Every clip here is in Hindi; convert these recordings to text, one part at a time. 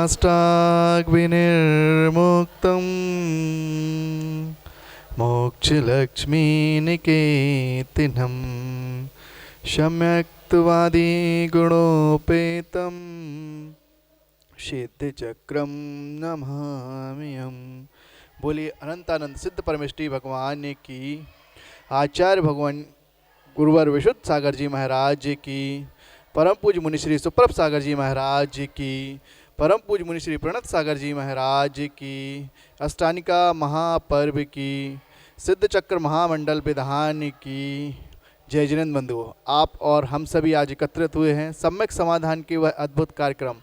काष्ठाग्निर्मुक्तं मोक्षलक्ष्मीनिकेतनं सम्यक्त्वादिगुणोपेतं सिद्धचक्रं नमाम्यहम्। बोलिए अनंतानंद सिद्ध परमेष्ठी भगवान की, आचार्य भगवान गुरुवर विशुद्ध सागर जी महाराज जी की, परम पूज्य मुनि श्री सुप्रभ सागर जी महाराज जी की, परम पूज्य मुनि श्री प्रणत सागर जी महाराज जी की, अष्टानिका महापर्व की, सिद्ध चक्र महामंडल विधान की जय। जिनेंद्र बंधुओं, आप और हम सभी आज एकत्रित हुए हैं सम्यक समाधान की वह अद्भुत कार्यक्रम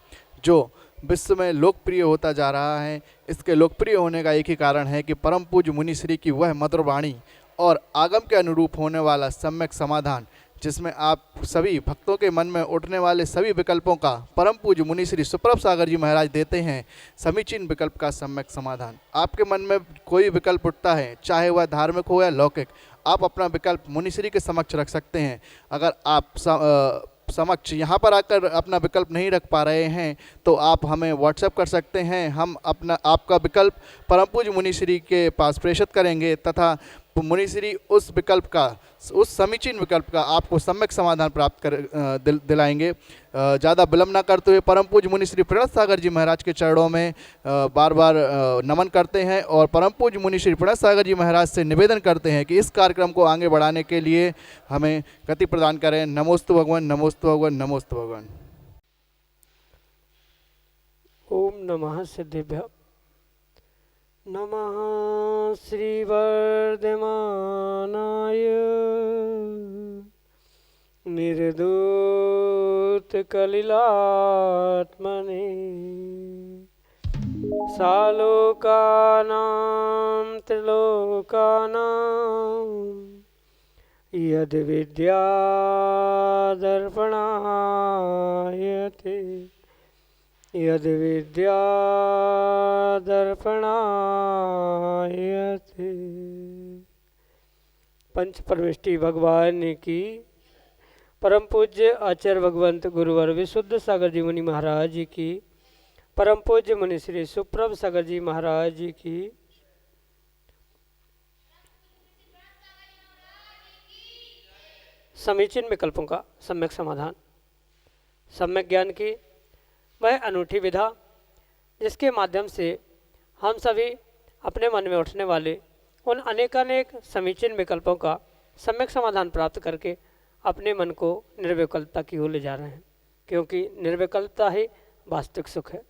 जो विश्व में लोकप्रिय होता जा रहा है। इसके लोकप्रिय होने का एक ही कारण है कि परम पूज्य मुनि श्री की वह मधुर वाणी और आगम के अनुरूप होने वाला सम्यक समाधान, जिसमें आप सभी भक्तों के मन में उठने वाले सभी विकल्पों का परम पूज्य मुनि श्री सुप्रभ सागर जी महाराज देते हैं समीचीन विकल्प का सम्यक समाधान। आपके मन में कोई विकल्प उठता है, चाहे वह धार्मिक हो या लौकिक, आप अपना विकल्प मुनि श्री के समक्ष रख सकते हैं। अगर आप समक्ष यहाँ पर आकर अपना विकल्प नहीं रख पा रहे हैं तो आप हमें व्हाट्सएप कर सकते हैं। हम आपका विकल्प परम पूज्य मुनि श्री के पास प्रेषित करेंगे तथा मुनि श्री उस विकल्प का, उस समीचीन विकल्प का आपको सम्यक समाधान प्राप्त कर दिलाएंगे। ज़्यादा विलम्ब न करते हुए परम पूज्य मुनि श्री प्रणत सागर जी महाराज के चरणों में बार बार नमन करते हैं और परम पूज्य मुनि श्री प्रणत सागर जी महाराज से निवेदन करते हैं कि इस कार्यक्रम को आगे बढ़ाने के लिए हमें गति प्रदान करें। नमोस्तु भगवान, नमोस्तु भगवान, नमोस्तु भगवान। ओम नमः सिद्धिभ्य नमः श्रीवर्धमानाय निर्दूत कलिलात्मने सालोकानां त्रिलोकानां यद् विद्यादर्पणायते यद् विद्यादर्पणायते। पंच परमेष्ठी भगवान की, परम पूज्य आचार्य भगवंत गुरुवर विशुद्ध सागर जी मुनि महाराज जी की, परम पूज्य मुनि श्री सुप्रभ सागर जी महाराज जी की, समीचीन विकल्पों का सम्यक समाधान, सम्यक ज्ञान की वह अनूठी विधा जिसके माध्यम से हम सभी अपने मन में उठने वाले उन अनेकानेक समीचीन विकल्पों का सम्यक समाधान प्राप्त करके अपने मन को निर्विकल्पता की ओर ले जा रहे हैं, क्योंकि निर्विकल्पता ही वास्तविक सुख है।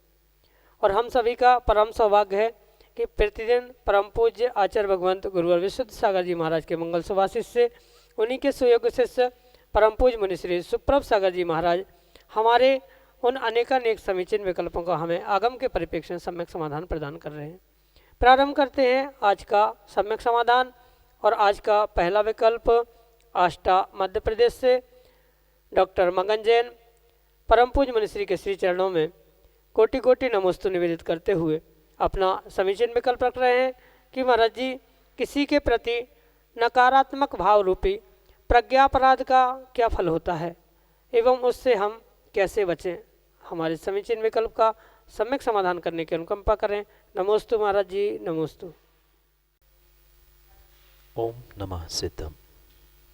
और हम सभी का परम सौभाग्य है कि प्रतिदिन परम पूज्य आचार्य भगवंत गुरुवर विशुद्ध सागर जी महाराज के मंगल सुभाषित से उन्हीं के सुयोग्य शिष्य परम पूज्य मुनि श्री सुप्रभ सागर जी महाराज हमारे उन अनेकानेक समीचीन विकल्पों का हमें आगम के परिप्रेक्ष्य में सम्यक समाधान प्रदान कर रहे हैं। प्रारंभ करते हैं आज का सम्यक समाधान। और आज का पहला विकल्प आष्टा मध्य प्रदेश से डॉक्टर मगन जैन परम पूज्य मुनि श्री के श्री चरणों में कोटि कोटि नमोस्तु निवेदित करते हुए अपना समीचीन विकल्प रख रहे हैं कि महाराज जी, किसी के प्रति नकारात्मक भाव रूपी प्रज्ञापराध का क्या फल होता है एवं उससे हम कैसे बचें। हमारे समीचीन विकल्प का सम्यक समाधान करने की अनुकंपा करें। नमोस्तु महाराज जी, नमोस्तु। ओम नमः सिद्धम।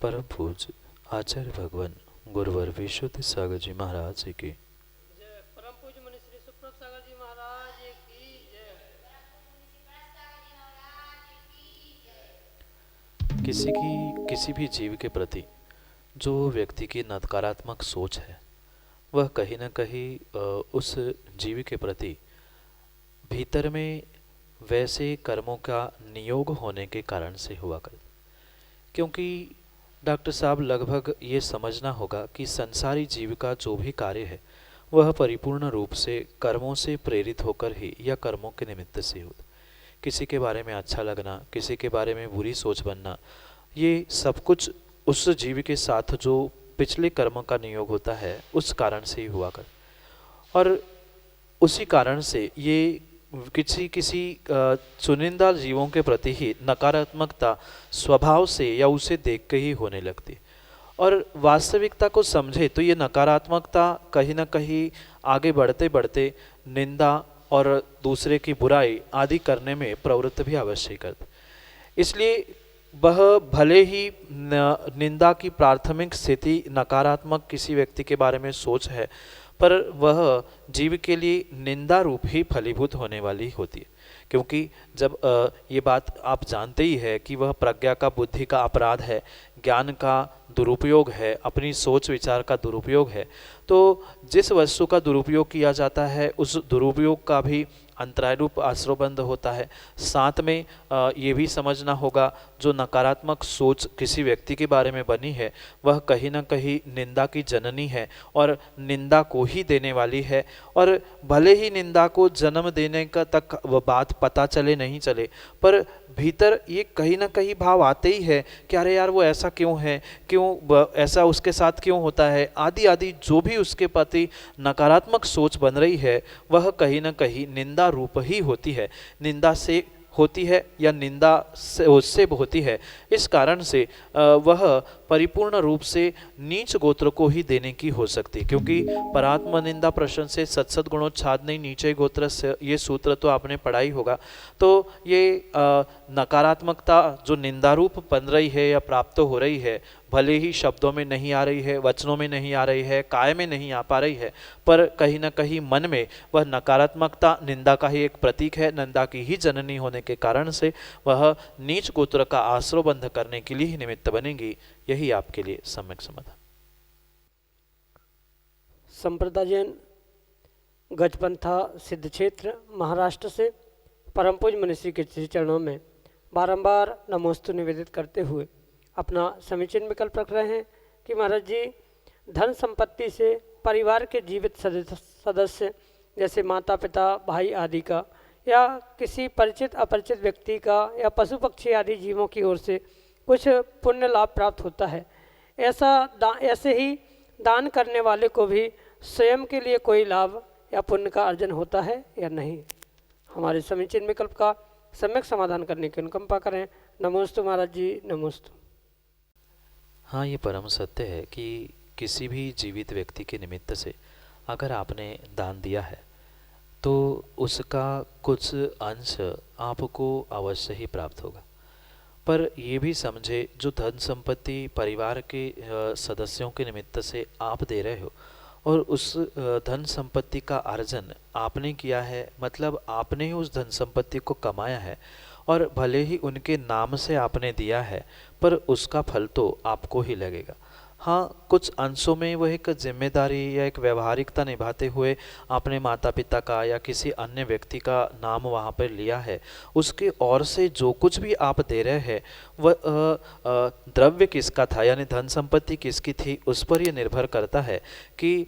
परम पूज्य आचार्य भगवान गुरुवर विशुद्ध सागर जी महाराज जी की, परम पूज्य मुनि श्री सुप्रभ सागर जी महाराज की जय। किसी भी जीव के प्रति जो व्यक्ति की नकारात्मक सोच है वह कहीं न कहीं उस जीव के प्रति भीतर में वैसे कर्मों का नियोग होने के कारण से हुआ कर। क्योंकि डॉक्टर साहब लगभग ये समझना होगा कि संसारी जीव का जो भी कार्य है वह परिपूर्ण रूप से कर्मों से प्रेरित होकर ही या कर्मों के निमित्त से होता। किसी के बारे में अच्छा लगना, किसी के बारे में बुरी सोच बनना, ये सब कुछ उस जीव के साथ जो पिछले कर्म का नियोग होता है उस कारण से ही हुआ कर। और उसी कारण से ये किसी चुनिंदा जीवों के प्रति ही नकारात्मकता स्वभाव से या उसे देख के ही होने लगती। और वास्तविकता को समझे तो ये नकारात्मकता कहीं ना कहीं आगे बढ़ते बढ़ते निंदा और दूसरे की बुराई आदि करने में प्रवृत्त भी अवश्य करते। इसलिए वह भले ही निंदा की प्राथमिक स्थिति नकारात्मक किसी व्यक्ति के बारे में सोच है, पर वह जीव के लिए निंदा रूप ही फलीभूत होने वाली होती है। क्योंकि जब ये बात आप जानते ही है कि वह प्रज्ञा का, बुद्धि का अपराध है, ज्ञान का दुरुपयोग है, अपनी सोच विचार का दुरुपयोग है, तो जिस वस्तु का दुरुपयोग किया जाता है उस दुरुपयोग का भी अंतराय रूप आश्रयबंध होता है। साथ में ये भी समझना होगा, जो नकारात्मक सोच किसी व्यक्ति के बारे में बनी है वह कहीं ना कहीं निंदा की जननी है और निंदा को ही देने वाली है। और भले ही निंदा को जन्म देने का तक वह बात पता चले नहीं चले, पर भीतर ये कहीं ना कहीं भाव आते ही है कि अरे यार वो ऐसा क्यों है, क्यों ऐसा उसके साथ क्यों होता है, आदि आदि जो भी उसके प्रति नकारात्मक सोच बन रही है वह कहीं ना कहीं निंदा रूप ही होती है, निंदा से होती है या निंदा से उससे होती है। इस कारण से वह परिपूर्ण रूप से नीच गोत्र को ही देने की हो सकती, क्योंकि परात्म निंदा प्रश्न से सत्सद गुणोच्छाद नहीं नीचे गोत्र से, ये सूत्र तो आपने पढ़ा ही होगा। तो ये नकारात्मकता जो निंदा रूप बन रही है या प्राप्त हो रही है, भले ही शब्दों में नहीं आ रही है, वचनों में नहीं आ रही है, काय में नहीं आ पा रही है, पर कहीं ना कहीं मन में वह नकारात्मकता निंदा का ही एक प्रतीक है। निंदा की ही जननी होने के कारण से वह नीच गोत्र का आश्रयबंध करने के लिए ही निमित्त बनेगी। यही आपके लिए सम्यक समाधान। संप्रदायन गजपंथा सिद्ध क्षेत्र महाराष्ट्र से परम पूज्य मनीषी के श्री चरणों में बारंबार नमोस्तु निवेदित करते हुए अपना समीचीन विकल्प रख रहे हैं कि महाराज जी, धन संपत्ति से परिवार के जीवित सदस्य जैसे माता पिता, भाई आदि का, या किसी परिचित अपरिचित व्यक्ति का, या पशु पक्षी आदि जीवों की ओर से कुछ पुण्य लाभ प्राप्त होता है। ऐसे ही दान करने वाले को भी स्वयं के लिए कोई लाभ या पुण्य का अर्जन होता है या नहीं। हमारे समीचीन विकल्प का सम्यक समाधान करने की अनुकंपा करें। नमोस्तु महाराज जी, नमोस्तु। हाँ, ये परम सत्य है कि किसी भी जीवित व्यक्ति के निमित्त से अगर आपने दान दिया है तो उसका कुछ अंश आपको अवश्य ही प्राप्त होगा। पर ये भी समझे, जो धन संपत्ति परिवार के सदस्यों के निमित्त से आप दे रहे हो और उस धन संपत्ति का अर्जन आपने किया है, मतलब आपने ही उस धन संपत्ति को कमाया है और भले ही उनके नाम से आपने दिया है, पर उसका फल तो आपको ही लगेगा। हाँ, कुछ अंशों में वह एक जिम्मेदारी या एक व्यवहारिकता निभाते हुए आपने माता पिता का या किसी अन्य व्यक्ति का नाम वहाँ पर लिया है, उसके और से जो कुछ भी आप दे रहे हैं वह द्रव्य किसका था, यानी धन संपत्ति किसकी थी, उस पर यह निर्भर करता है कि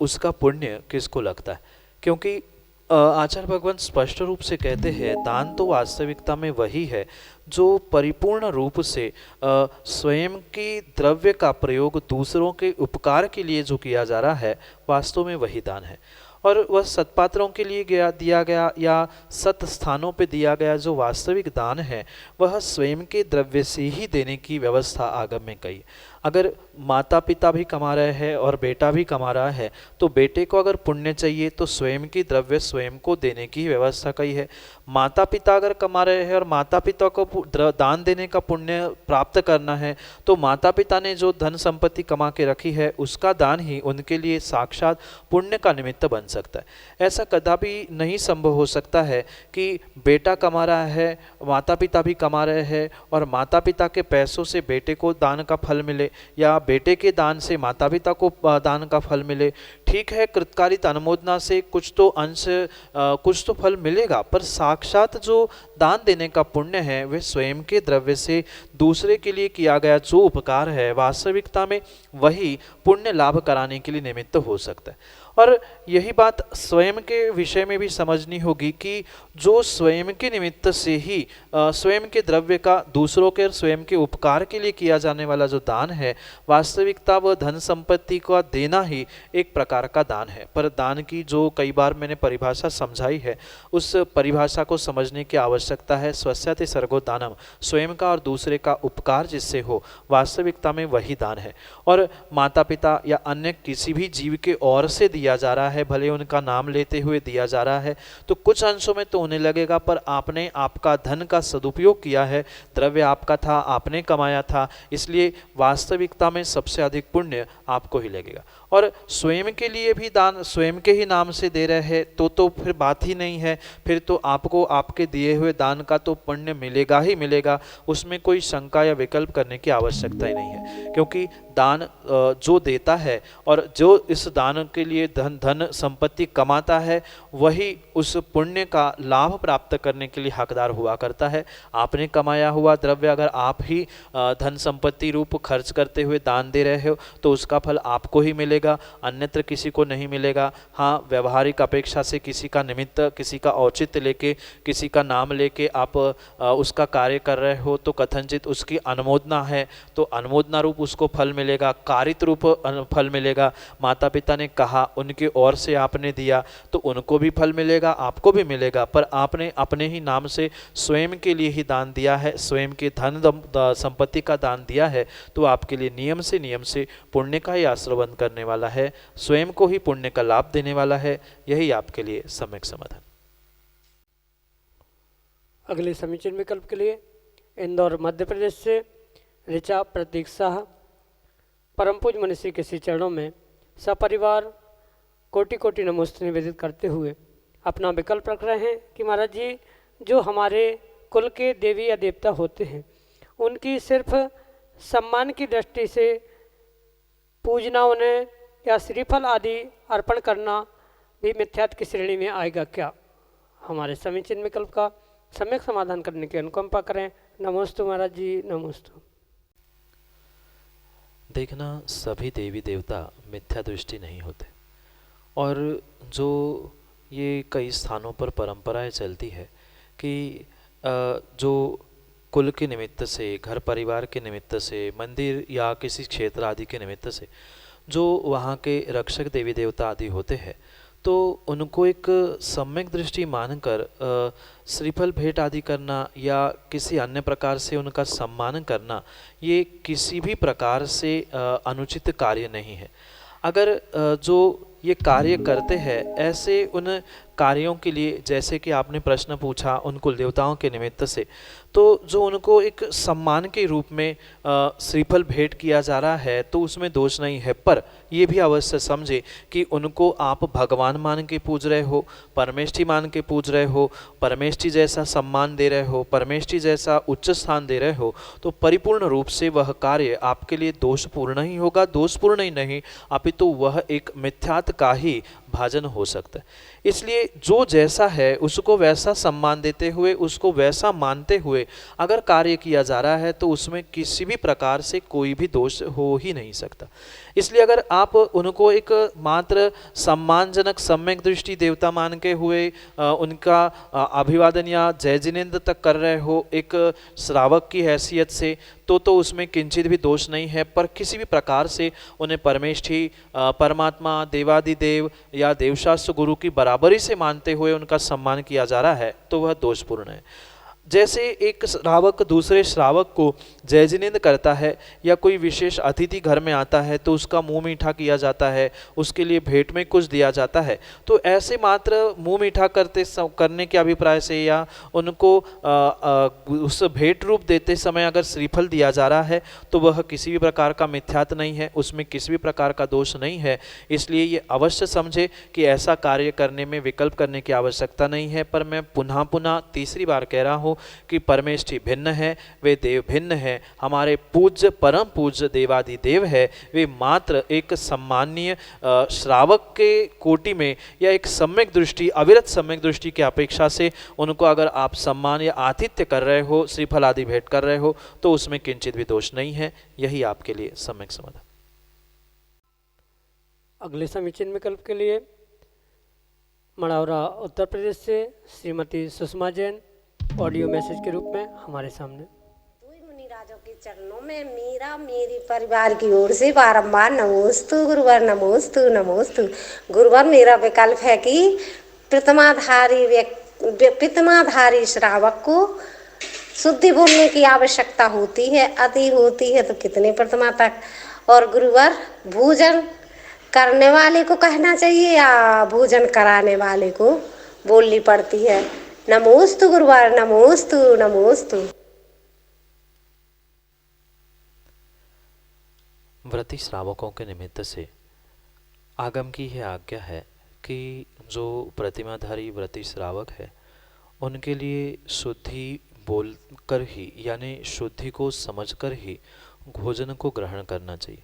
उसका पुण्य किसको लगता है। क्योंकि आचार्य भगवान स्पष्ट रूप से कहते हैं, दान तो वास्तविकता में वही है जो परिपूर्ण रूप से स्वयं की द्रव्य का प्रयोग दूसरों के उपकार के लिए जो किया जा रहा है, वास्तव में वही दान है। और वह सत्पात्रों के लिए दिया गया या सत स्थानों पे दिया गया जो वास्तविक दान है, वह स्वयं के द्रव्य से ही देने की व्यवस्था आगम में कही। अगर माता पिता भी कमा रहे हैं और बेटा भी कमा रहा है, तो बेटे को अगर पुण्य चाहिए तो स्वयं की द्रव्य स्वयं को देने की व्यवस्था कही है। माता पिता अगर कमा रहे हैं और माता पिता को दान देने का पुण्य प्राप्त करना है, तो माता पिता ने जो धन संपत्ति कमा के रखी है उसका दान ही उनके लिए साक्षात पुण्य का निमित्त बन सकता है। ऐसा कदापि नहीं संभव हो सकता है कि बेटा कमा रहा है, माता पिता भी कमा रहे हैं और माता पिता के पैसों से बेटे को दान का फल मिले या बेटे के दान से माता पिता को दान का फल मिले। ठीक है, कृतकालिक अनुमोदना से कुछ तो अंश कुछ तो फल मिलेगा, पर साक्षात जो दान देने का पुण्य है वह स्वयं के द्रव्य से दूसरे के लिए किया गया जो उपकार है, वास्तविकता में वही पुण्य लाभ कराने के लिए निमित्त हो सकता है। और यही बात स्वयं के विषय में भी समझनी होगी कि जो स्वयं के निमित्त से ही स्वयं के द्रव्य का दूसरों के स्वयं के उपकार के लिए किया जाने वाला जो दान है, वास्तविकता वह धन संपत्ति का देना ही एक प्रकार प्रकार का दान है, पर दान की जो कई बार मैंने परिभाषा समझाई है उस परिभाषा को समझने की आवश्यकता है। स्वस्याति सर्गो दानम, स्वयं का और दूसरे का उपकार जिससे हो, वास्तविकता में वही दान है। और माता पिता या अन्य किसी भी जीव के ओर से दिया जा रहा है, भले उनका नाम लेते हुए दिया जा रहा है, तो कुछ अंशों में तो उन्हें लगेगा, पर आपने आपका धन का सदुपयोग किया है, द्रव्य आपका था, आपने कमाया था, इसलिए वास्तविकता में सबसे अधिक पुण्य आपको ही लगेगा। और स्वयं के लिए भी दान स्वयं के ही नाम से दे रहे हैं तो फिर बात ही नहीं है, फिर तो आपको आपके दिए हुए दान का तो पुण्य मिलेगा ही मिलेगा, उसमें कोई शंका या विकल्प करने की आवश्यकता ही नहीं है। क्योंकि दान जो देता है और जो इस दान के लिए धन संपत्ति कमाता है, वही उस पुण्य का लाभ प्राप्त करने के लिए हकदार हुआ करता है। आपने कमाया हुआ द्रव्य अगर आप ही धन संपत्ति रूप खर्च करते हुए दान दे रहे हो तो उसका फल आपको ही मिलेगा, अन्यत्र किसी को नहीं मिलेगा। हाँ, व्यवहारिक अपेक्षा से किसी का निमित्त, किसी का औचित्य लेके, किसी का नाम लेके आप उसका कार्य कर रहे हो तो कथनचित उसकी अनुमोदना है तो अनुमोदना रूप उसको फल मिलेगा, कारित रूप फल मिलेगा। माता पिता ने कहा, उनके ओर से आपने दिया तो उनको भी फल मिलेगा, आपको भी मिलेगा, पर आपने अपने ही नाम से स्वयं के लिए ही दान दिया है, स्वयं के धन संपत्ति का दान दिया है, तो आपके लिए नियम से पुण्य का ही आश्रवण करने वाला है, स्वयं को ही पुण्य का लाभ देने वाला है। यही आपके लिए सम्यक समाधान। अगले समीचीन विकल्प के लिए इंदौर मध्य प्रदेश से ऋचा प्रतीक शाह परम पूज मनीषी के श्री चरणों में सपरिवार कोटि कोटि नमोस्तु निवेदित करते हुए अपना विकल्प रख रहे हैं कि महाराज जी, जो हमारे कुल के देवी या देवता होते हैं उनकी सिर्फ सम्मान की दृष्टि से पूजना, उन्हें या श्रीफल आदि अर्पण करना भी मिथ्यात्व की श्रेणी में आएगा क्या? हमारे समीचीन विकल्प का सम्यक समाधान करने की अनुकंपा करें। नमोस्तु महाराज जी, नमोस्तु। देखना, सभी देवी देवता मिथ्या दृष्टि नहीं होते, और जो ये कई स्थानों पर परंपराएं चलती है कि जो कुल के निमित्त से, घर परिवार के निमित्त से, मंदिर या किसी क्षेत्र आदि के निमित्त से जो वहाँ के रक्षक देवी देवता आदि होते हैं, तो उनको एक सम्यक दृष्टि मानकर श्रीफल भेंट आदि करना या किसी अन्य प्रकार से उनका सम्मान करना, ये किसी भी प्रकार से अनुचित कार्य नहीं है। अगर जो ये कार्य करते हैं, ऐसे उन कार्यों के लिए, जैसे कि आपने प्रश्न पूछा उन कुल देवताओं के निमित्त से, तो जो उनको एक सम्मान के रूप में श्रीफल भेंट किया जा रहा है तो उसमें दोष नहीं है, पर ये भी अवश्य समझे कि उनको आप भगवान मान के पूज रहे हो, परमेष्ठी मान के पूज रहे हो, परमेष्ठी जैसा सम्मान दे रहे हो, परमेष्ठी जैसा उच्च स्थान दे रहे हो, तो परिपूर्ण रूप से वह कार्य आपके लिए दोषपूर्ण ही होगा, दोषपूर्ण ही नहीं अपितु वह एक मिथ्यात्व का ही भाजन हो सकता है। इसलिए जो जैसा है उसको वैसा सम्मान देते हुए, उसको वैसा मानते हुए अगर कार्य किया जा रहा है तो उसमें किसी भी प्रकार से कोई भी दोष हो ही नहीं सकता। इसलिए अगर आप उनको एक मात्र सम्मानजनक सम्यक दृष्टि देवता मान के हुए उनका अभिवादन या जय जिनेन्द्र तक कर रहे हो एक श्रावक की हैसियत से, तो उसमें किंचित भी दोष नहीं है, पर किसी भी प्रकार से उन्हें परमेष्ठी, परमात्मा, देवादिदेव या देवशास्त्र गुरु की बराबरी से मानते हुए उनका सम्मान किया जा रहा है तो वह दोषपूर्ण है। जैसे एक श्रावक दूसरे श्रावक को जय जिनेन्द्र करता है या कोई विशेष अतिथि घर में आता है तो उसका मुंह मीठा किया जाता है, उसके लिए भेंट में कुछ दिया जाता है, तो ऐसे मात्र मुंह मीठा करने के अभिप्राय से या उनको उस भेंट रूप देते समय अगर श्रीफल दिया जा रहा है तो वह किसी भी प्रकार का मिथ्यात्व नहीं है, उसमें किसी भी प्रकार का दोष नहीं है। इसलिए ये अवश्य समझे कि ऐसा कार्य करने में विकल्प करने की आवश्यकता नहीं है। पर मैं पुनः तीसरी बार कह रहा हूँ कि परमेष्ठी भिन्न है, वे देव भिन्न है, हमारे पूज्य परम पूज्य देवादिदेव है, वे मात्र एक सम्माननीय श्रावक के कोटि में या एक सम्यक दृष्टि, अविरत सम्यक दृष्टि की अपेक्षा से उनको अगर आप सम्मान या आतिथ्य कर रहे हो, श्रीफल आदि भेंट कर रहे हो तो उसमें किंचित भी दोष नहीं है। यही आपके लिए सम्यक समाधान। अगले समीचीन विकल्प के लिए मड़ौरा उत्तर प्रदेश से श्रीमती सुषमा जैन ऑडियो मैसेज के रूप में हमारे सामने। दुई मुनि राजों की चरणों में मीरा मेरी परिवार की ओर से बारंबार नमोस्तु गुरुवर, नमोस्तु नमोस्तु। गुरुवर, मेरा विकल्प है कि पितमाधारी श्रावक को शुद्धि बोलने की आवश्यकता होती है, अति होती है तो कितने प्रतिमा तक। और गुरुवर, भोजन करने वाले को कहना चाहिए या भोजन कराने वाले को बोलनी पड़ती है? नमोस्तु गुरुवर, नमोस्तु नमोस्तु। व्रती श्रावकों के निमित्त से आगम की यह आज्ञा है कि जो प्रतिमाधारी व्रती श्रावक है उनके लिए शुद्धि बोलकर ही, यानी शुद्धि को समझकर ही भोजन को ग्रहण करना चाहिए।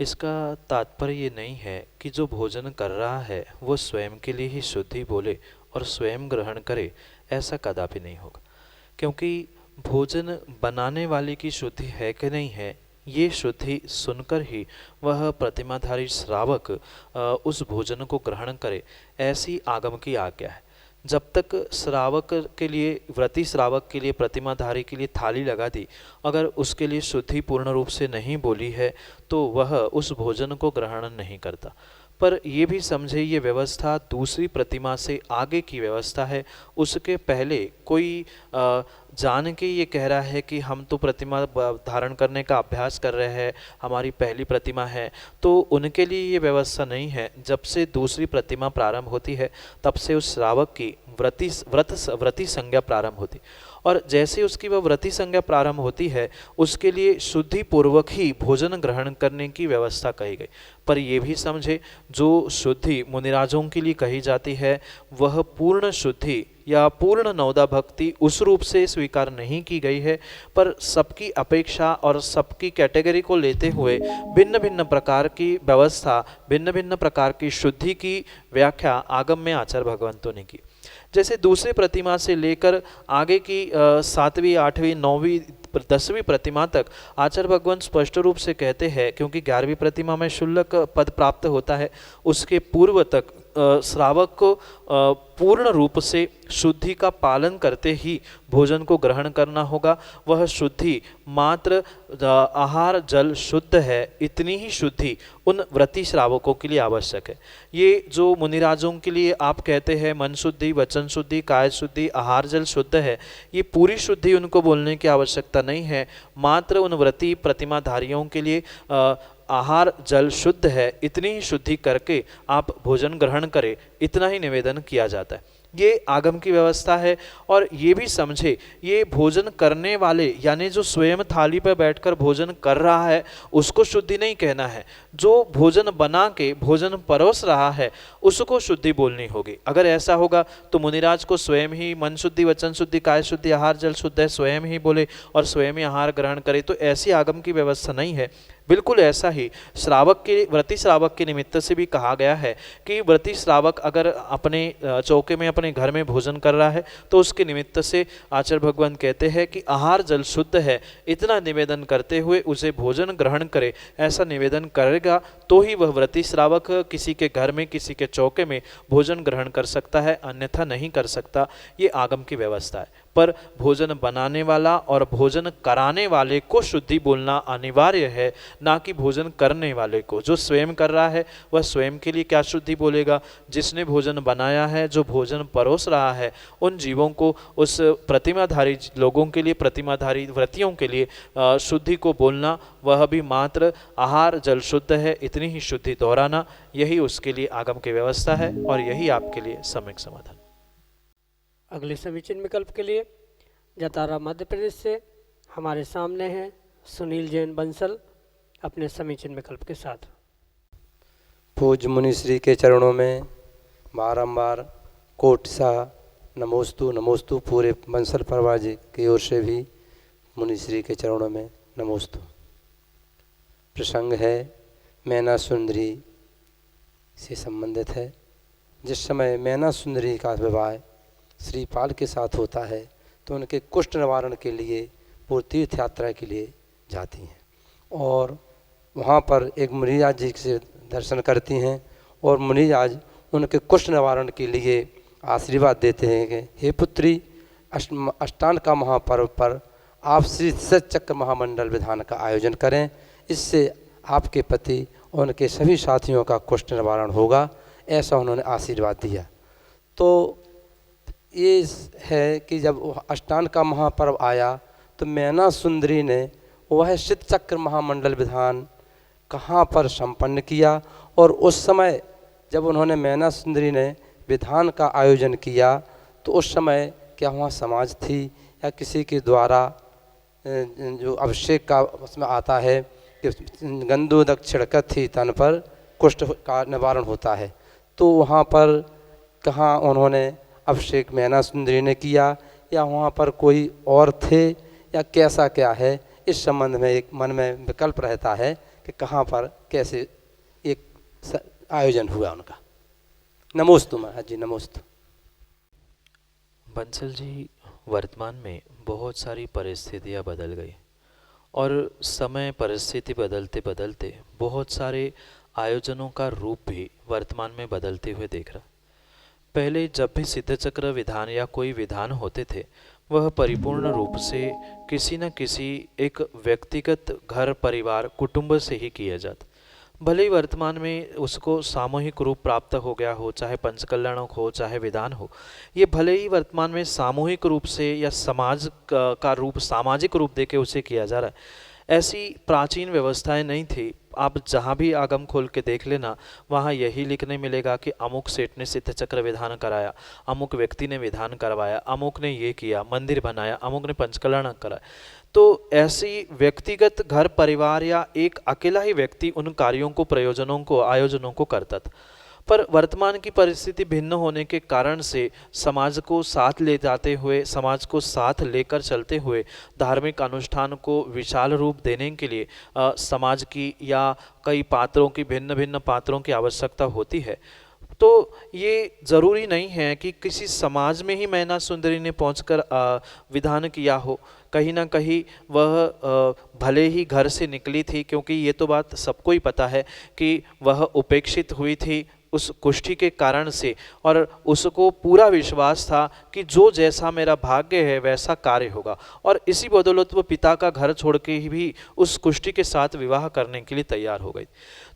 इसका तात्पर्य ये नहीं है कि जो भोजन कर रहा है वो स्वयं के लिए ही शुद्धि बोले और स्वयं ग्रहण करे, ऐसा कदापि नहीं होगा। क्योंकि भोजन बनाने वाले की शुद्धि है कि नहीं है, ये शुद्धि सुनकर ही वह प्रतिमाधारी श्रावक उस भोजन को ग्रहण करे, ऐसी आगम की आज्ञा है। जब तक श्रावक के लिए, व्रती श्रावक के लिए, प्रतिमाधारी के लिए थाली लगा दी, अगर उसके लिए शुद्धि पूर्ण रूप से नहीं बोली है तो वह उस भोजन को ग्रहण नहीं करता। पर ये भी समझे ये व्यवस्था दूसरी प्रतिमा से आगे की व्यवस्था है। उसके पहले कोई जान के ये कह रहा है कि हम तो प्रतिमा धारण करने का अभ्यास कर रहे हैं, हमारी पहली प्रतिमा है, तो उनके लिए ये व्यवस्था नहीं है। जब से दूसरी प्रतिमा प्रारंभ होती है तब से उस श्रावक की व्रती संज्ञा प्रारंभ होती, और जैसे उसकी वह व्रती संज्ञा प्रारंभ होती है उसके लिए शुद्धि पूर्वक ही भोजन ग्रहण करने की व्यवस्था कही गई। पर यह भी समझे, जो शुद्धि मुनिराजों के लिए कही जाती है वह पूर्ण शुद्धि या पूर्ण नवदा भक्ति उस रूप से स्वीकार नहीं की गई है, पर सबकी अपेक्षा और सबकी कैटेगरी को लेते हुए भिन्न भिन्न प्रकार की व्यवस्था, भिन्न भिन्न प्रकार की शुद्धि की व्याख्या आगम में आचार्य भगवंतों ने की। जैसे दूसरी प्रतिमा से लेकर आगे की 7वीं, 8वीं, 9वीं, 10वीं प्रतिमा तक आचार्य भगवंत स्पष्ट रूप से कहते हैं, क्योंकि 11वीं प्रतिमा में शुल्क पद प्राप्त होता है, उसके पूर्व तक श्रावक को पूर्ण रूप से शुद्धि का पालन करते ही भोजन को ग्रहण करना होगा। वह शुद्धि मात्र आहार जल शुद्ध है, इतनी ही शुद्धि उन व्रती श्रावकों के लिए आवश्यक है। ये जो मुनिराजों के लिए आप कहते हैं मन शुद्धि, वचन शुद्धि, काय शुद्धि, आहार जल शुद्ध है, ये पूरी शुद्धि उनको बोलने की आवश्यकता नहीं है। मात्र उन व्रती प्रतिमाधारियों के लिए आहार जल शुद्ध है, इतनी ही शुद्धि करके आप भोजन ग्रहण करें, इतना ही निवेदन किया जाता है। ये आगम की व्यवस्था है। और ये भी समझे, ये भोजन करने वाले यानी जो स्वयं थाली पर बैठकर भोजन कर रहा है उसको शुद्धि नहीं कहना है, जो भोजन बना के भोजन परोस रहा है उसको शुद्धि बोलनी होगी। अगर ऐसा होगा तो मुनिराज को स्वयं ही मन शुद्धि, वचन शुद्धि, काय शुद्धि, आहार जल शुद्ध है स्वयं ही बोले और स्वयं ही आहार ग्रहण करे, तो ऐसी आगम की व्यवस्था नहीं है। बिल्कुल ऐसा ही श्रावक के, व्रती श्रावक के निमित्त से भी कहा गया है कि व्रती श्रावक अगर अपने चौके में, अपने घर में भोजन कर रहा है तो उसके निमित्त से आचार्य भगवान कहते हैं कि आहार जल शुद्ध है, इतना निवेदन करते हुए उसे भोजन ग्रहण करे। ऐसा निवेदन करेगा तो ही वह व्रती श्रावक किसी के घर में, किसी के चौके में भोजन ग्रहण कर सकता है, अन्यथा नहीं कर सकता। ये आगम की व्यवस्था है। पर भोजन बनाने वाला और भोजन कराने वाले को शुद्धि बोलना अनिवार्य है, ना कि भोजन करने वाले को। जो स्वयं कर रहा है वह स्वयं के लिए क्या शुद्धि बोलेगा, जिसने भोजन बनाया है, जो भोजन परोस रहा है, उन जीवों को, उस प्रतिमाधारी लोगों के लिए, प्रतिमाधारी व्रतियों के लिए शुद्धि को बोलना, वह भी मात्र आहार जल शुद्ध है, इतनी ही शुद्धि दोहराना, यही उसके लिए आगम की व्यवस्था है और यही आपके लिए सम्यक समाधान। अगले समीचीन विकल्प के लिए जतारा मध्य प्रदेश से हमारे सामने हैं सुनील जैन बंसल अपने समीचीन विकल्प के साथ। पूज्य मुनिश्री के चरणों में बारंबार कोटसा नमोस्तु नमोस्तु, पूरे बंसल परिवार जी की ओर से भी मुनिश्री के चरणों में नमोस्तु। प्रसंग है मैना सुंदरी से संबंधित है। जिस समय मैना सुंदरी का विवाह श्रीपाल के साथ होता है तो उनके कुष्ठ निवारण के लिए वो तीर्थ यात्रा के लिए जाती हैं और वहाँ पर एक मुनिराज जी से दर्शन करती हैं और मुनिराज उनके कुष्ठ निवारण के लिए आशीर्वाद देते हैं कि हे पुत्री, अष्टान का महापर्व पर आप श्री चक्र महामंडल विधान का आयोजन करें, इससे आपके पति और उनके सभी साथियों का कुष्ठ निवारण होगा, ऐसा उन्होंने आशीर्वाद दिया। तो ये है कि जब अष्टान का महापर्व आया तो मैना सुंदरी ने वह सिद्ध चक्र महामंडल विधान कहाँ पर संपन्न किया, और उस समय जब उन्होंने मैना सुंदरी ने विधान का आयोजन किया तो उस समय क्या वहाँ समाज थी या किसी के द्वारा जो अभिषेक का उसमें आता है कि गंधोदक छिड़कत थी तन पर कुष्ठ का निवारण होता है, तो वहाँ पर कहाँ उन्होंने अभिषेक मैना सुंदरी ने किया या वहाँ पर कोई और थे या कैसा क्या है, इस संबंध में एक मन में विकल्प रहता है कि कहाँ पर कैसे एक आयोजन हुआ उनका। नमोस्तु महाराज जी, नमोस्तु। बंसल जी, वर्तमान में बहुत सारी परिस्थितियाँ बदल गई और समय परिस्थिति बदलते बदलते बहुत सारे आयोजनों का रूप भी वर्तमान में बदलते हुए देख रहा। पहले जब भी सिद्ध चक्र विधान या कोई विधान होते थे वह परिपूर्ण रूप से किसी न किसी एक व्यक्तिगत घर परिवार कुटुंब से ही किया जाता। भले ही वर्तमान में उसको सामूहिक रूप प्राप्त हो गया हो, चाहे पंचकल्याण हो चाहे विधान हो, ये भले ही वर्तमान में सामूहिक रूप से या समाज का रूप सामाजिक रूप देके उसे किया जा रहा है। ऐसी प्राचीन व्यवस्थाएं नहीं थी। आप जहाँ भी आगम खोल के देख लेना वहाँ यही लिखने मिलेगा कि अमुक सेठ ने सिद्ध चक्र विधान कराया, अमुक व्यक्ति ने विधान करवाया, अमुक ने ये किया, मंदिर बनाया, अमुक ने पंचकल्याण कराया। तो ऐसी व्यक्तिगत घर परिवार या एक अकेला ही व्यक्ति उन कार्यों को, प्रयोजनों को, आयोजनों को करता था। पर वर्तमान की परिस्थिति भिन्न होने के कारण से समाज को साथ ले जाते हुए, समाज को साथ लेकर चलते हुए धार्मिक अनुष्ठान को विशाल रूप देने के लिए समाज की या कई पात्रों की, भिन्न भिन्न पात्रों की आवश्यकता होती है। तो ये ज़रूरी नहीं है कि किसी समाज में ही मैना सुंदरी ने पहुंचकर विधान किया हो। कहीं ना कहीं वह भले ही घर से निकली थी, क्योंकि ये तो बात सबको ही पता है कि वह उपेक्षित हुई थी उस कुष्ठी के कारण से, और उसको पूरा विश्वास था कि जो जैसा मेरा भाग्य है वैसा कार्य होगा, और इसी बदौलत वो पिता का घर छोड़ के ही भी उस कुष्ठी के साथ विवाह करने के लिए तैयार हो गई।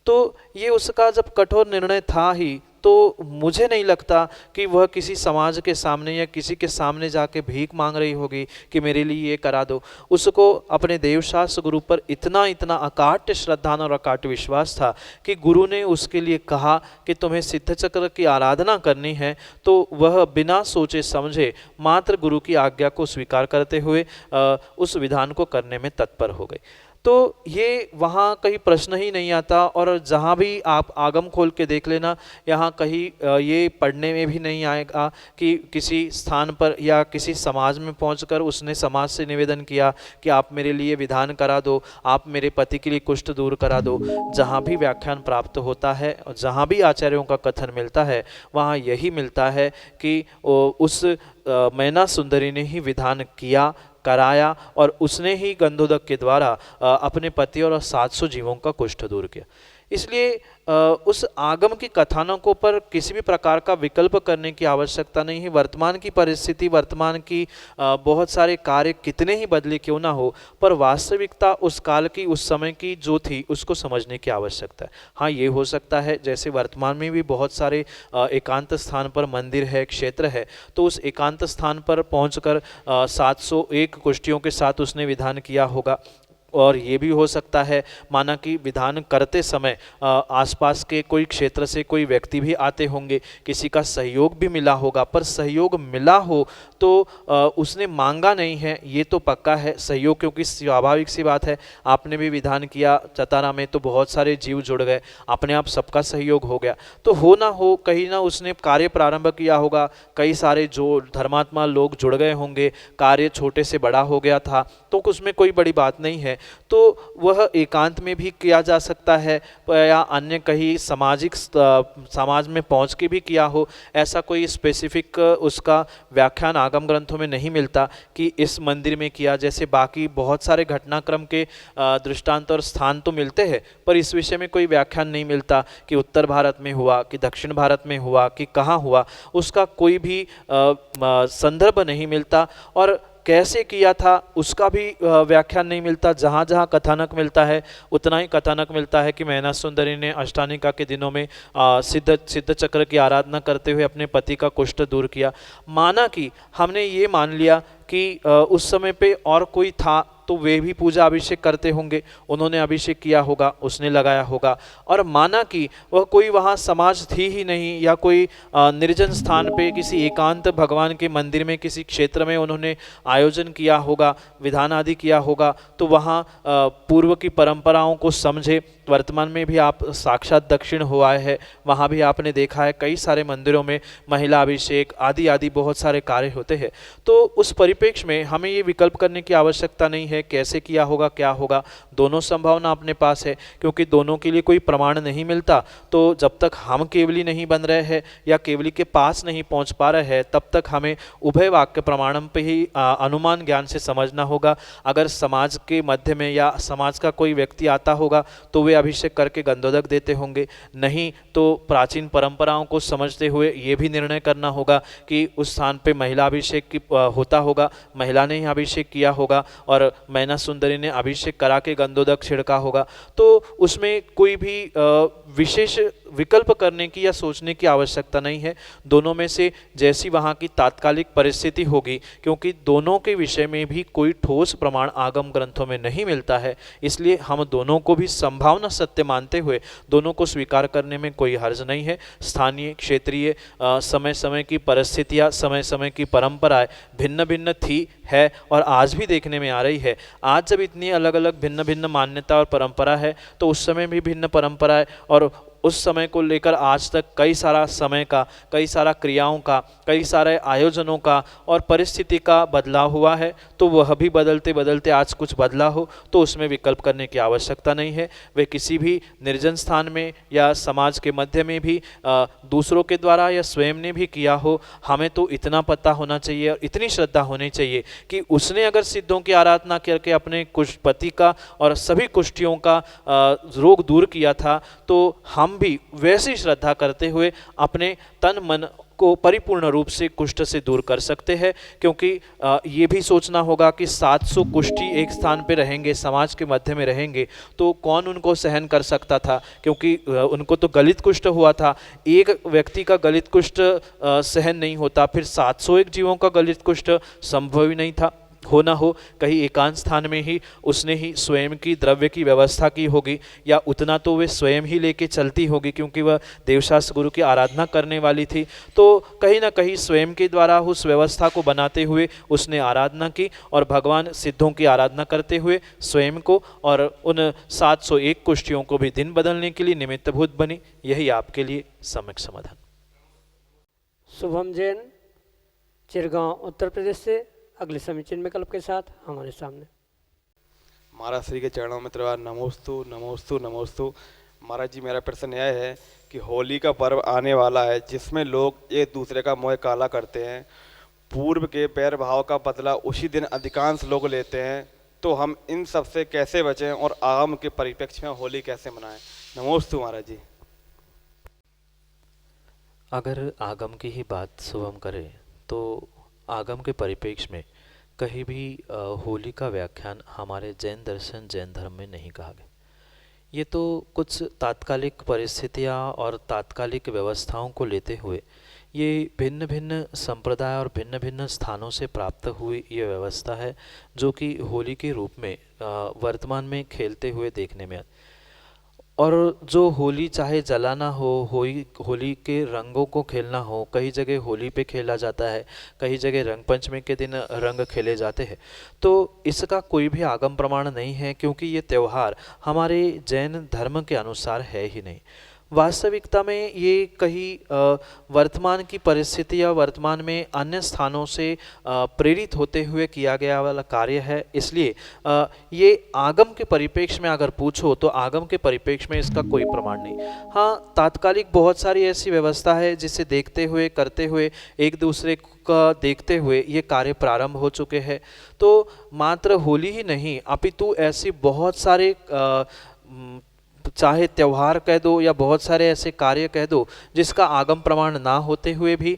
तो ये उसका जब कठोर निर्णय था ही, तो मुझे नहीं लगता कि वह किसी समाज के सामने या किसी के सामने जाके भीख मांग रही होगी कि मेरे लिए ये करा दो। उसको अपने देवशास्त्र गुरु पर इतना इतना अकाट्य श्रद्धा और अकाट्य विश्वास था कि गुरु ने उसके लिए कहा कि तुम्हें सिद्ध चक्र की आराधना करनी है, तो वह बिना सोचे समझे मात्र गुरु की आज्ञा को स्वीकार करते हुए उस विधान को करने में तत्पर हो गई। तो ये वहाँ कहीं प्रश्न ही नहीं आता, और जहाँ भी आप आगम खोल के देख लेना, यहाँ कहीं ये पढ़ने में भी नहीं आएगा कि किसी स्थान पर या किसी समाज में पहुंचकर उसने समाज से निवेदन किया कि आप मेरे लिए विधान करा दो, आप मेरे पति के लिए कुष्ठ दूर करा दो। जहाँ भी व्याख्यान प्राप्त होता है और जहाँ भी आचार्यों का कथन मिलता है वहाँ यही मिलता है कि उस मैना सुंदरी ने ही विधान किया, कराया, और उसने ही गंधोदक के द्वारा अपने पति और 700 जीवों का कुष्ठ दूर किया। इसलिए उस आगम की कथानकों पर किसी भी प्रकार का विकल्प करने की आवश्यकता नहीं है। वर्तमान की परिस्थिति, वर्तमान की बहुत सारे कार्य कितने ही बदले क्यों ना हो, पर वास्तविकता उस काल की, उस समय की जो थी उसको समझने की आवश्यकता है। हाँ, ये हो सकता है जैसे वर्तमान में भी बहुत सारे एकांत स्थान पर मंदिर है, क्षेत्र है, तो उस एकांत स्थान पर पहुंचकर 701 कुष्ठियों के साथ उसने विधान किया होगा। और ये भी हो सकता है माना कि विधान करते समय आसपास के कोई क्षेत्र से कोई व्यक्ति भी आते होंगे, किसी का सहयोग भी मिला होगा, पर सहयोग मिला हो तो उसने मांगा नहीं है, ये तो पक्का है सहयोग, क्योंकि स्वाभाविक सी बात है, आपने भी विधान किया चतारा में तो बहुत सारे जीव जुड़ गए, अपने आप सबका सहयोग हो गया। तो हो ना हो, कहीं ना उसने कार्य प्रारंभ किया होगा, कई सारे जो धर्मात्मा लोग जुड़ गए होंगे, कार्य छोटे से बड़ा हो गया था, तो उसमें कोई बड़ी बात नहीं है। तो वह एकांत में भी किया जा सकता है या अन्य कहीं समाज में पहुंच के भी किया हो। ऐसा कोई स्पेसिफिक उसका व्याख्यान आगम ग्रंथों में नहीं मिलता कि इस मंदिर में किया। जैसे बाकी बहुत सारे घटनाक्रम के दृष्टांत और स्थान तो मिलते हैं, पर इस विषय में कोई व्याख्यान नहीं मिलता कि उत्तर भारत में हुआ कि दक्षिण भारत में हुआ कि कहाँ हुआ, उसका कोई भी संदर्भ नहीं मिलता। और कैसे किया था उसका भी व्याख्यान नहीं मिलता। जहाँ जहाँ कथानक मिलता है उतना ही कथानक मिलता है कि मैना सुंदरी ने अष्टानिका के दिनों में सिद्ध चक्र की आराधना करते हुए अपने पति का कुष्ठ दूर किया। माना कि हमने ये मान लिया कि उस समय पे और कोई था तो वे भी पूजा अभिषेक करते होंगे, उन्होंने अभिषेक किया होगा, उसने लगाया होगा। और माना कि वह कोई वहाँ समाज थी ही नहीं या कोई निर्जन स्थान पे किसी एकांत भगवान के मंदिर में किसी क्षेत्र में उन्होंने आयोजन किया होगा, विधान आदि किया होगा, तो वहाँ पूर्व की परंपराओं को समझे। वर्तमान में भी आप साक्षात दक्षिण हो आए हैं, वहाँ भी आपने देखा है कई सारे मंदिरों में महिला अभिषेक आदि आदि बहुत सारे कार्य होते हैं। तो उस परिप्रेक्ष्य में हमें ये विकल्प करने की आवश्यकता नहीं है कैसे किया होगा क्या होगा, दोनों संभावना अपने पास है। क्योंकि दोनों के लिए कोई प्रमाण नहीं मिलता, तो जब तक हम केवली नहीं बन रहे हैं या केवली के पास नहीं पहुंच पा रहे हैं तब तक हमें उभय वाक्य प्रमाणम पे ही अनुमान ज्ञान से समझना होगा। अगर समाज के मध्य में या समाज का कोई व्यक्ति आता होगा तो वे अभिषेक करके गंधोदक देते होंगे, नहीं तो प्राचीन परंपराओं को समझते हुए ये भी निर्णय करना होगा कि उस स्थान पे महिला अभिषेक की होता होगा, महिला ने ही अभिषेक किया होगा और मैना सुंदरी ने अभिषेक करा के गंधोदक छिड़का होगा। तो उसमें कोई भी विशेष विकल्प करने की या सोचने की आवश्यकता नहीं है। दोनों में से जैसी वहाँ की तात्कालिक परिस्थिति होगी, क्योंकि दोनों के विषय में भी कोई ठोस प्रमाण आगम ग्रंथों में नहीं मिलता है, इसलिए हम दोनों को भी संभावना सत्य मानते हुए दोनों को स्वीकार करने में कोई हर्ज नहीं है। स्थानीय क्षेत्रीय समय समय की परिस्थितियाँ, समय समय की परंपराएं भिन्न भिन्न थी, है और आज भी देखने में आ रही है। आज जब इतनी अलग अलग भिन्न भिन्न मान्यता और परंपरा है तो उस समय भी भिन्न परंपराएं और उस समय को लेकर आज तक कई सारा समय का, कई सारा क्रियाओं का, कई सारे आयोजनों का और परिस्थिति का बदलाव हुआ है। तो वह भी बदलते बदलते आज कुछ बदला हो तो उसमें विकल्प करने की आवश्यकता नहीं है। वे किसी भी निर्जन स्थान में या समाज के मध्य में भी दूसरों के द्वारा या स्वयं ने भी किया हो, हमें तो इतना पता होना चाहिए और इतनी श्रद्धा होनी चाहिए कि उसने अगर सिद्धों की आराधना करके अपने कुष्ठपति का और सभी कुष्ठियों का रोग दूर किया था तो हम भी वैसी श्रद्धा करते हुए अपने तन मन को परिपूर्ण रूप से कुष्ठ से दूर कर सकते हैं। क्योंकि ये भी सोचना होगा कि 700 कुष्ठी एक स्थान पे रहेंगे, समाज के मध्य में रहेंगे, तो कौन उनको सहन कर सकता था, क्योंकि उनको तो गलित कुष्ठ हुआ था। एक व्यक्ति का गलित कुष्ठ सहन नहीं होता, फिर 701 जीवों का गलित कुष्ठ संभव ही नहीं था। हो ना हो कहीं एकांत स्थान में ही उसने ही स्वयं की द्रव्य की व्यवस्था की होगी या उतना तो वे स्वयं ही लेके चलती होगी, क्योंकि वह देवशास्त्र गुरु की आराधना करने वाली थी। तो कहीं ना कहीं स्वयं के द्वारा उस व्यवस्था को बनाते हुए उसने आराधना की और भगवान सिद्धों की आराधना करते हुए स्वयं को और उन 701 कुष्ठियों को भी दिन बदलने के लिए निमित्तभूत बनी। यही आपके लिए सम्यक समाधान। शुभम जैन, चिरगांव, उत्तर प्रदेश से अगले समीचीन विकल्प के साथ हमारे सामने। महाराज श्री के चरणों में त्रिवार नमोस्तु नमोस्तु नमोस्तु। महाराज जी, मेरा प्रश्न यह है कि होली का पर्व आने वाला है जिसमें लोग एक दूसरे का मुँह काला करते हैं, पूर्व के पैर भाव का बदला उसी दिन अधिकांश लोग लेते हैं, तो हम इन सब से कैसे बचें और आगम के परिप्रेक्ष्य में होली कैसे मनाएं? नमोस्तु महाराज जी। अगर आगम की ही बात शुभम करें तो आगम के परिप्रेक्ष्य में कहीं भी होली का व्याख्यान हमारे जैन दर्शन जैन धर्म में नहीं कहा गया। ये तो कुछ तात्कालिक परिस्थितियाँ और तात्कालिक व्यवस्थाओं को लेते हुए ये भिन्न भिन्न संप्रदाय और भिन्न भिन्न स्थानों से प्राप्त हुई ये व्यवस्था है जो कि होली के रूप में वर्तमान में खेलते हुए देखने में। और जो होली चाहे जलाना हो, होली के रंगों को खेलना हो, कई जगह होली पे खेला जाता है, कई जगह रंग पंचमी के दिन रंग खेले जाते हैं, तो इसका कोई भी आगम प्रमाण नहीं है, क्योंकि ये त्यौहार हमारे जैन धर्म के अनुसार है ही नहीं। वास्तविकता में ये कहीं वर्तमान की परिस्थिति या वर्तमान में अन्य स्थानों से प्रेरित होते हुए किया गया वाला कार्य है। इसलिए ये आगम के परिप्रेक्ष्य में अगर पूछो तो आगम के परिप्रेक्ष्य में इसका कोई प्रमाण नहीं। हाँ, तात्कालिक बहुत सारी ऐसी व्यवस्था है जिसे देखते हुए करते हुए एक दूसरे का देखते हुए ये कार्य प्रारंभ हो चुके हैं। तो मात्र होली ही नहीं अपितु ऐसी बहुत सारे चाहे त्यौहार कह दो या बहुत सारे ऐसे कार्य कह दो जिसका आगम प्रमाण ना होते हुए भी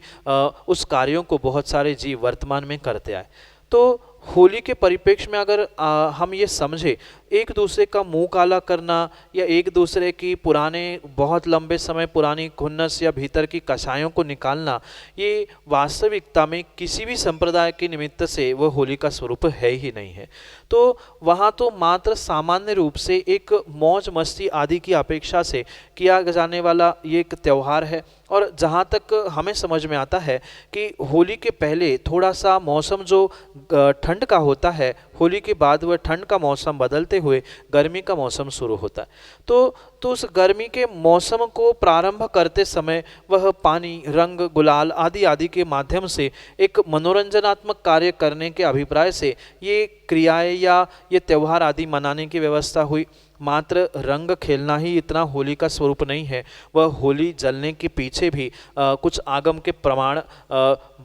उस कार्यों को बहुत सारे जीव वर्तमान में करते आए। तो होली के परिप्रेक्ष्य में अगर हम ये समझे, एक दूसरे का मुंह काला करना या एक दूसरे की पुराने बहुत लंबे समय पुरानी खुन्नस या भीतर की कषायों को निकालना, ये वास्तविकता में किसी भी संप्रदाय के निमित्त से वह होली का स्वरूप है ही नहीं है। तो वहाँ तो मात्र सामान्य रूप से एक मौज मस्ती आदि की अपेक्षा से किया जाने वाला ये एक त्यौहार है। और जहाँ तक हमें समझ में आता है कि होली के पहले थोड़ा सा मौसम जो ठंड का होता है, होली के बाद वह ठंड का मौसम बदलते हुए गर्मी का मौसम शुरू होता है। तो उस गर्मी के मौसम को प्रारंभ करते समय वह पानी, रंग, गुलाल आदि आदि के माध्यम से एक मनोरंजनात्मक कार्य करने के अभिप्राय से ये क्रियाएं या ये त्यौहार आदि मनाने की व्यवस्था हुई। मात्र रंग खेलना ही इतना होली का स्वरूप नहीं है, वह होली जलने के पीछे भी कुछ आगम के प्रमाण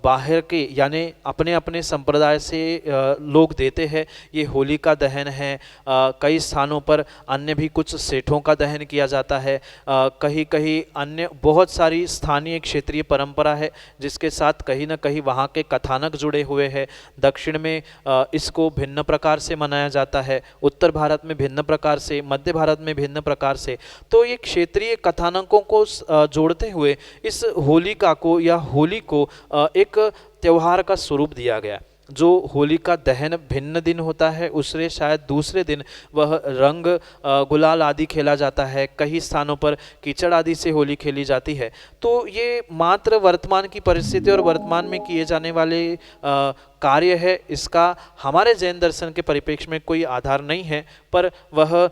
बाहर के यानी अपने अपने संप्रदाय से लोग देते हैं। ये होली का दहन है, कई स्थानों पर अन्य भी कुछ सेठों का दहन किया जाता है, कहीं कहीं अन्य बहुत सारी स्थानीय क्षेत्रीय परंपरा है जिसके साथ कहीं ना कहीं वहाँ के कथानक जुड़े हुए हैं। दक्षिण में इसको भिन्न प्रकार से मनाया जाता है, उत्तर भारत में भिन्न प्रकार से, मध्य भारत में भिन्न प्रकार से। तो ये क्षेत्रीय कथानकों को जोड़ते हुए इस होलिका को या होली को एक त्योहार का स्वरूप दिया गया। जो होली का दहन भिन्न दिन होता है, उससे शायद दूसरे दिन वह रंग गुलाल आदि खेला जाता है, कई स्थानों पर कीचड़ आदि से होली खेली जाती है। तो ये मात्र वर्तमान की परिस्थिति और वर्तमान में किए जाने वाले कार्य है, इसका हमारे जैन दर्शन के परिप्रेक्ष्य में कोई आधार नहीं है, पर वह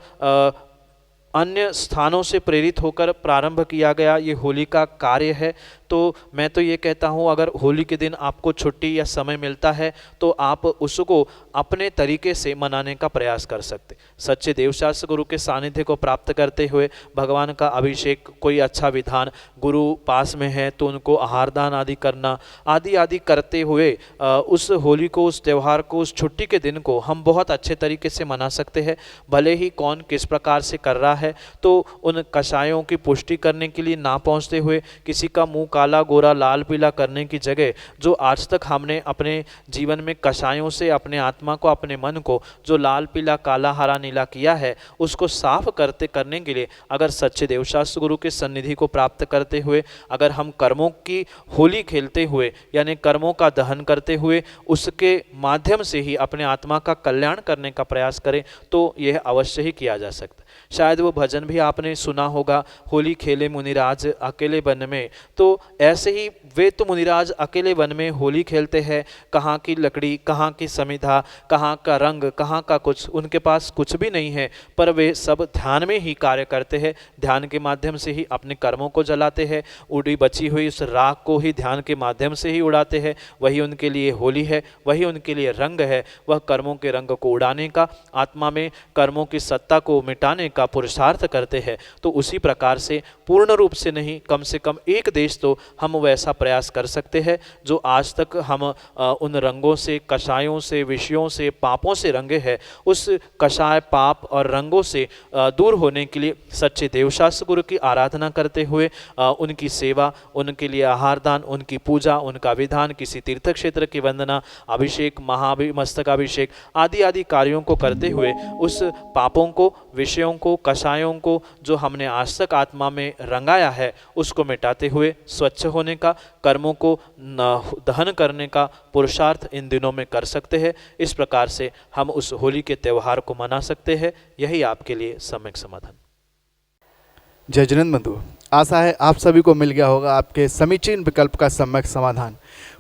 अन्य स्थानों से प्रेरित होकर प्रारंभ किया गया ये होली का कार्य है। तो मैं तो ये कहता हूँ, अगर होली के दिन आपको छुट्टी या समय मिलता है तो आप उसको अपने तरीके से मनाने का प्रयास कर सकते। सच्चे देवशास्त्र गुरु के सानिध्य को प्राप्त करते हुए भगवान का अभिषेक, कोई अच्छा विधान, गुरु पास में है तो उनको आहार दान आदि करना आदि आदि करते हुए उस होली को, उस त्यौहार को, उस छुट्टी के दिन को हम बहुत अच्छे तरीके से मना सकते हैं। भले ही कौन किस प्रकार से कर रहा है, तो उन कषायों की पुष्टि करने के लिए ना पहुँचते हुए किसी का मुँह काला गोरा लाल पीला करने की जगह जो आज तक हमने अपने जीवन में कषायों से अपने आत्मा को, अपने मन को जो लाल पीला काला हरा नीला किया है, उसको साफ करने के लिए अगर सच्चे देवशास्त्र गुरु के सन्निधि को प्राप्त करते हुए अगर हम कर्मों की होली खेलते हुए यानी कर्मों का दहन करते हुए उसके माध्यम से ही अपने आत्मा का कल्याण करने का प्रयास करें तो यह अवश्य ही किया जा सकता है। शायद वो भजन भी आपने सुना होगा, होली खेले मुनिराज अकेले वन में। तो ऐसे ही वे तो मुनिराज अकेले वन में होली खेलते हैं, कहाँ की लकड़ी, कहाँ की समिधा, कहाँ का रंग, कहाँ का कुछ, उनके पास कुछ भी नहीं है, पर वे सब ध्यान में ही कार्य करते हैं, ध्यान के माध्यम से ही अपने कर्मों को जलाते हैं, उड़ी बची हुई उस राख को ही ध्यान के माध्यम से ही उड़ाते हैं। वही उनके लिए होली है, वही उनके लिए रंग है, वह कर्मों के रंग को उड़ाने का, आत्मा में कर्मों की सत्ता को मिटाने का पुरुषार्थ करते हैं। तो उसी प्रकार से पूर्ण रूप से नहीं, कम से कम एक देश तो हम वैसा प्रयास कर सकते हैं जो आज तक हम उन रंगों से, कषायों से, विषयों से, पापों से रंगे हैं। उस कषाय, पाप और रंगों से दूर होने के लिए सच्चे देवशास्त्र गुरु की आराधना करते हुए उनकी सेवा, उनके लिए आहार दान, उनकी पूजा, उनका विधान, किसी तीर्थ क्षेत्र की वंदना, अभिषेक, महामस्तकाभिषेक आदि आदि कार्यों को करते हुए उस पापों को, विषयों को, कषायों को जो हमने आज तक आत्मा में रंगाया है उसको मिटाते हुए स्वच्छ होने का, कर्मों को दहन करने का पुरुषार्थ इन दिनों में कर सकते हैं। इस प्रकार से हम उस होली के त्यौहार को मना सकते हैं। यही आपके लिए सम्यक समाधान। जय जिनेंद्र बंधु, आशा है आप सभी को मिल गया होगा आपके समीचीन विकल्प का सम्यक समाधान।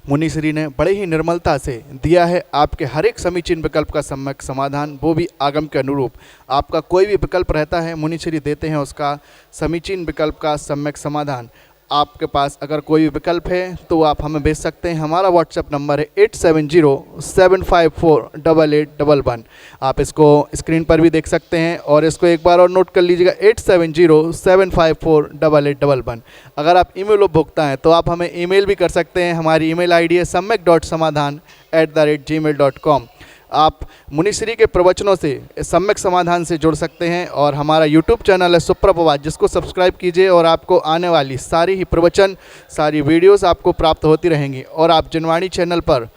मुनि श्री ने बड़े ही निर्मलता से दिया है आपके हर एक समीचीन विकल्प का सम्यक समाधान, वो भी आगम के अनुरूप। आपका कोई भी विकल्प रहता है, मुनि श्री देते हैं उसका समीचीन विकल्प का सम्यक समाधान। आपके पास अगर कोई भी विकल्प है तो आप हमें भेज सकते हैं। हमारा व्हाट्सएप नंबर है 8707548811। आप इसको स्क्रीन पर भी देख सकते हैं और इसको एक बार और नोट कर लीजिएगा, 8707548811। अगर आप ईमेल उपभोक्ता हैं तो आप हमें ईमेल भी कर सकते हैं। हमारी ईमेल आईडी है samyak.samadhan@gmail.com। आप मुनिश्री के प्रवचनों से सम्यक समाधान से जुड़ सकते हैं और हमारा यूट्यूब चैनल है सुप्रभात, जिसको सब्सक्राइब कीजिए और आपको आने वाली सारी ही प्रवचन, सारी वीडियोस आपको प्राप्त होती रहेंगी। और आप जनवाणी चैनल पर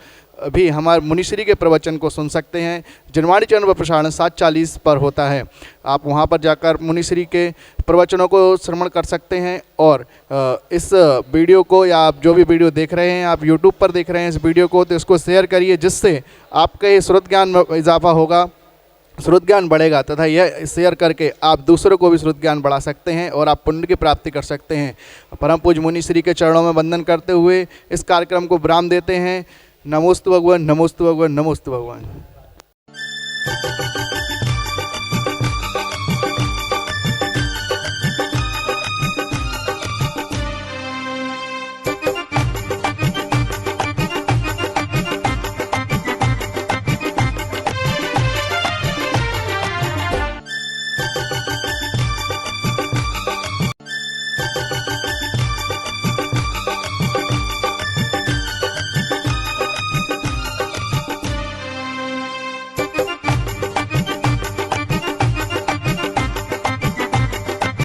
भी हमारे मुनिश्री के प्रवचन को सुन सकते हैं। जनवाणी चैनल पर प्रसारण 7:40 पर होता है। आप वहां पर जाकर मुनिश्री के प्रवचनों को श्रवण कर सकते हैं। और इस वीडियो को, या आप जो भी वीडियो देख रहे हैं, आप यूट्यूब पर देख रहे हैं इस वीडियो को, तो इसको शेयर करिए, जिससे आपके श्रुत ज्ञान में इजाफा होगा, श्रुत ज्ञान बढ़ेगा, तथा यह शेयर करके आप दूसरों को भी श्रुत ज्ञान बढ़ा सकते हैं और आप पुण्य की प्राप्ति कर सकते हैं। परम पूज्य मुनिश्री के चरणों में वंदन करते हुए इस कार्यक्रम को विराम देते हैं। नमोस्तु भगवान, नमोस्तु भगवान, नमोस्तु भगवान।